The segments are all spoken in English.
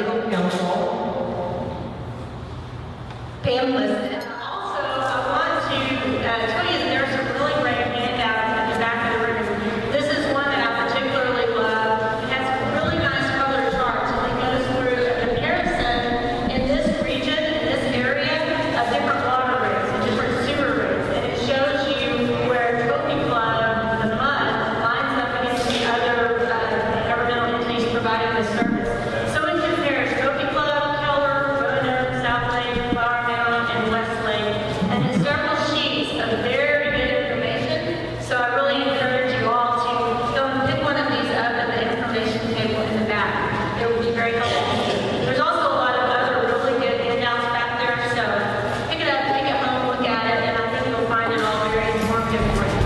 legal counsel, Pam Liston. Also, I want to tell you that there are some really great handouts at the back of the room. This is one that I particularly love. It has some really nice color charts, and it goes through a comparison in this region, in this area, of different water rates and different sewer rates. And it shows you where Trophy Club, the mud, lines up against the other governmental entities providing this service. So it compares Trophy Club, Keller, Roanoke, South Lake, Flower Mound, and West Lake. And it's several sheets of very good information. So I really encourage you all to go and pick one of these up at the information table in the back. It will be very helpful. There's also a lot of other really good handouts back there. So pick it up, take it home, look at it, and I think you'll find it all very informative for you.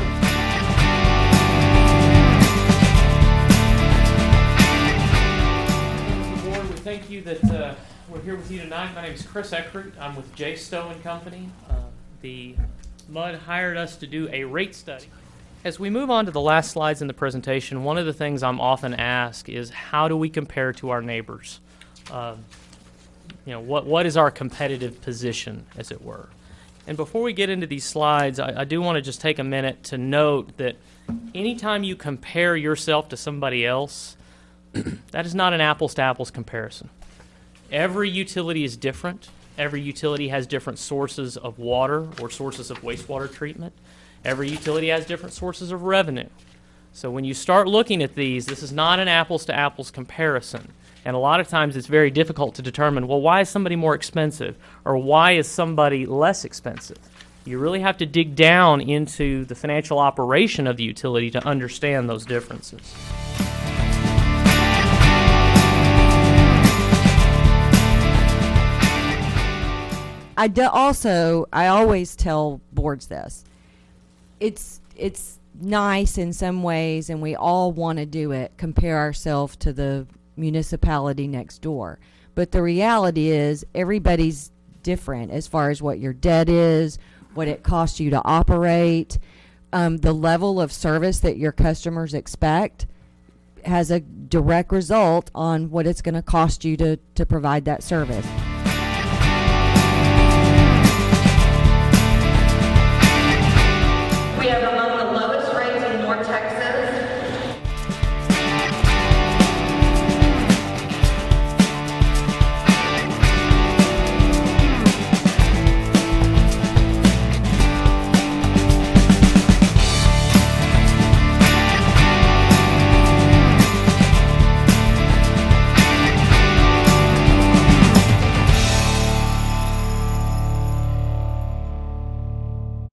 Board, we thank you that we're here with you tonight. My name is Chris Eckert. I'm with J. Stowe and Company. The MUD hired us to do a rate study. As we move on to the last slides in the presentation, one of the things I'm often asked is how do we compare to our neighbors? What is our competitive position, as it were? And before we get into these slides, I do want to just take a minute to note that anytime you compare yourself to somebody else, that is not an apples-to-apples comparison. Every utility is different. Every utility has different sources of water or sources of wastewater treatment. Every utility has different sources of revenue. So when you start looking at these, this is not an apples-to-apples comparison. And a lot of times it's very difficult to determine, well, why is somebody more expensive? Or why is somebody less expensive? You really have to dig down into the financial operation of the utility to understand those differences. I always tell boards this. It's nice in some ways, and we all want to do it, compare ourselves to the municipality next door. But the reality is everybody's different as far as what your debt is, what it costs you to operate, the level of service that your customers expect has a direct result on what it's going to cost you to provide that service.